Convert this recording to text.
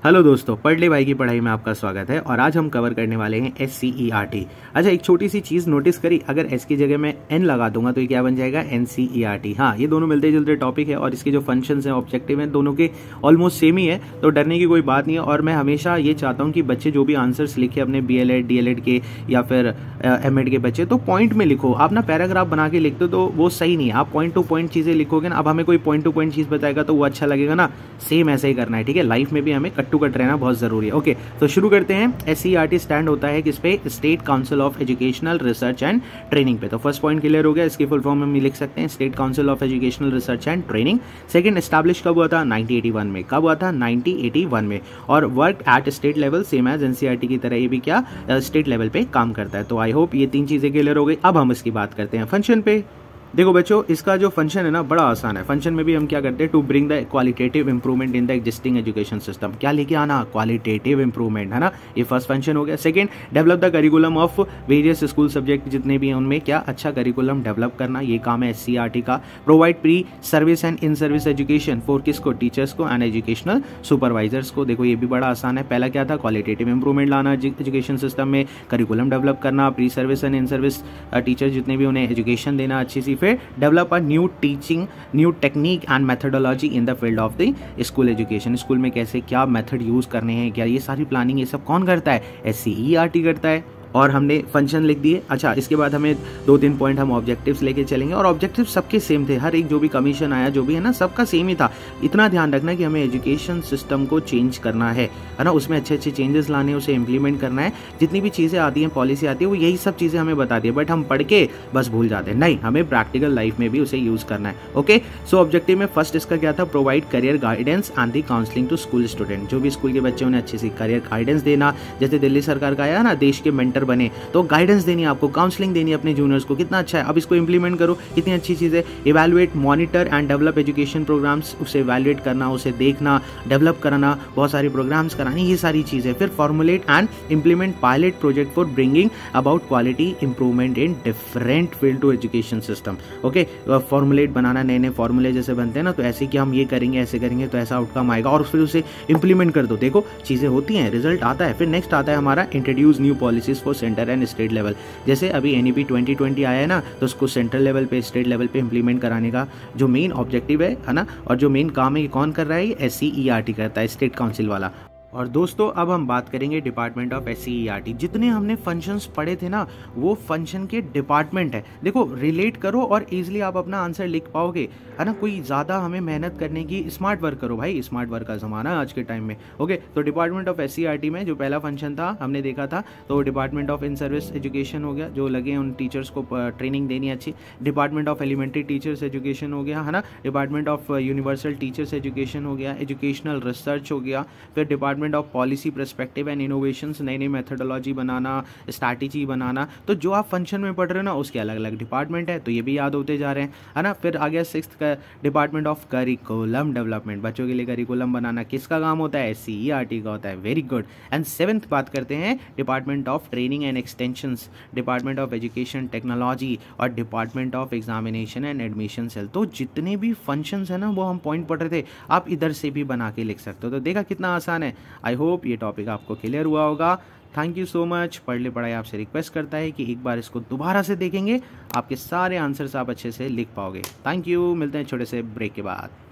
Hello दोस्तों, पढ़ ले भाई की पढ़ाई में आपका स्वागत है। और आज हम कवर करने वाले हैं SCERT। अच्छा, एक छोटी सी चीज़ नोटिस करी, अगर S की जगह मैं N लगा दूंगा तो ये क्या बन जाएगा, NCERT। हाँ, ये दोनों मिलते जुलते टॉपिक है और इसके जो फंक्शंस हैं, ऑब्जेक्टिव हैं, दोनों के ऑलमोस्ट सेम ही है, तो डरने की कोई बात नहीं है। और मैं हमेशा ये चाहता हूँ कि बच्चे जो भी आंसर्स लिखे अपने BLED DLED के या फिर MED के बच्चे, तो पॉइंट में लिखो। आप ना पैराग्राफ बना के लिखते हो तो वो सही नहीं है। आप पॉइंट टू पॉइंट चीज़ें लिखोगे ना। अब हमें कोई पॉइंट टू पॉइंट चीज़ बताएगा तो वो अच्छा लगेगा ना, सेम ऐसे ही करना है, ठीक है। लाइफ में भी हमें कट टू कट रहना बहुत जरूरी है। ओके, तो शुरू करते हैं। SCERT स्टैंड होता है किस पे, state council of educational research and training पे। तो फर्स्ट पॉइंट क्लियर हो गया। इसकी फुल फॉर्म हम लिख सकते हैं state council of educational research and training. Second, establish कब हुआ था, 1981 में। कब हुआ था, 1981 में। और work at state level, same as NCERT की तरह ये भी क्या स्टेट लेवल पे काम करता है। तो आई होप ये तीन चीजें क्लियर हो गई। अब हम इसकी बात करते हैं फंक्शन पे। देखो बच्चों, इसका जो फंक्शन है ना बड़ा आसान है। फंक्शन में भी हम क्या करते हैं, to bring the qualitative improvement in the existing education system. क्या लेके आना, क्वालिटेटिव इंप्रूवमेंट, है ना। ये फर्स्ट फंक्शन हो गया। Second, develop the curriculum of various school subject, जितने भी हैं उनमें क्या अच्छा करिकुलम डेवलप करना, ये काम है SCERT का। Provide pre service and in service education for किसको, टीचर्स को एंड एजुकेशनल सुपरवाइजर्स को। देखो ये भी बड़ा आसान है। पहला क्या था, क्वालिटेटिव इंप्रूवमेंट लाना एजुकेशन सिस्टम में, करिकुलम डेवलप करना, pre service and in service teachers जितने भी उन्हें एजुकेशन देना अच्छी सी। फिर develop a new teaching, new technique and methodology in the field of the school education. School में कैसे क्या मेथड यूज करने हैं, क्या ये सारी प्लानिंग ये सब कौन करता है, SCERT करता है। और हमने फंक्शन लिख दिए। अच्छा, इसके बाद हमें 2-3 पॉइंट हम ऑब्जेक्टिव्स लेके चलेंगे। और ऑब्जेक्टिव सबके सेम थे, हर एक जो भी कमीशन आया जो भी है ना, सबका सेम ही था। इतना ध्यान रखना कि हमें एजुकेशन सिस्टम को चेंज करना है ना, उसमें अच्छे अच्छे चेंजेस लाने हैं, उसे इंप्लीमेंट करना है। जितनी भी चीज़ें आती हैं, पॉलिसी आती है, वो यही सब चीज़ें हमें बताती है, बट हम पढ़ के बस भूल जाते हैं। नहीं, हमें प्रैक्टिकल लाइफ में भी उसे यूज़ करना है। ओके, सो ऑब्जेक्टिव में फर्स्ट इसका क्या था, provide career guidance and the counselling to school student. जो भी स्कूल के बच्चे उन्हें अच्छी सी करियर गाइडेंस देना। जैसे दिल्ली सरकार का आया ना, देश के मेंटर बने, तो गाइडेंस देनी है आपको, काउंसलिंग देनी है अपने जूनियर्स को। कितना अच्छा है, अब इसको इंप्लीमेंट करो, कितनी अच्छी चीज़ है। Evaluate, monitor and develop education programs, उसे इवैल्यूएट करना, उसे देखना, डेवलप कराना, बहुत सारे प्रोग्राम्स कराने, ये सारी चीज़ें। फिर formulate and implement pilot project for bringing about quality improvement in different field to education system. Okay, formulate बनाना, नए नए फॉर्मूले जैसे बनते हैं ना, तो ऐसे कि हम ये करेंगे, ऐसे करेंगे तो ऐसा आउटकम आएगा, और फिर उसे इंप्लीमेंट कर दो। देखो चीज़ें होती हैं, रिजल्ट आता है। फिर नेक्स्ट आता है हमारा introduce new policies for centre and state level. जैसे अभी NEP 2020 आया है ना, तो उसको सेंट्रल लेवल पे, स्टेट लेवल पे इंप्लीमेंट कराने का जो मेन ऑब्जेक्टिव है ना, और जो मेन काम है, ये कौन कर रहा है, ये SCERT करता है, स्टेट काउंसिल वाला। और दोस्तों अब हम बात करेंगे डिपार्टमेंट ऑफ SCERT। जितने हमने फंक्शंस पढ़े थे ना, वो फंक्शन के डिपार्टमेंट है। देखो रिलेट करो और इजीली आप अपना आंसर लिख पाओगे, है ना। कोई ज़्यादा हमें मेहनत करने की, स्मार्ट वर्क करो भाई, स्मार्ट वर्क का ज़माना है आज के टाइम में। ओके, तो डिपार्टमेंट ऑफ SCERT में जो पहला फंक्शन था हमने देखा था, तो department of in service education हो गया, जो लगे उन टीचर्स को ट्रेनिंग देनी अच्छी। Department of elementary teachers education हो गया, है ना। Department of universal teachers education हो गया, एजुकेशनल रिसर्च हो गया। फिर department of policy perspective and innovations, नई नई मेथडोलॉजी बनाना, स्ट्रैटेजी बनाना। तो जो आप फंक्शन में पढ़ रहे हो ना, उसके अलग अलग डिपार्टमेंट है, तो ये भी याद होते जा रहे हैं, है ना। फिर आ गया सिक्स्थ का डिपार्टमेंट ऑफ करिकुलम डेवलपमेंट। बच्चों के लिए करिकुलम बनाना किसका काम होता है, SCERT का होता है। Very good. एंड सेवेंथ बात करते हैं department of training and extensions, department of education technology और department of examination and admission cell. तो जितने भी फंक्शंस है ना, वो हम पॉइंट पढ़ रहे थे, आप इधर से भी बना के लिख सकते हो। तो देखा कितना आसान है। आई होप ये टॉपिक आपको क्लियर हुआ होगा। Thank you so much. पढ़ ले पढ़ाई आपसे रिक्वेस्ट करता है कि एक बार इसको दोबारा से देखेंगे, आपके सारे आंसर्स आप अच्छे से लिख पाओगे। थैंक यू, मिलते हैं छोटे से ब्रेक के बाद।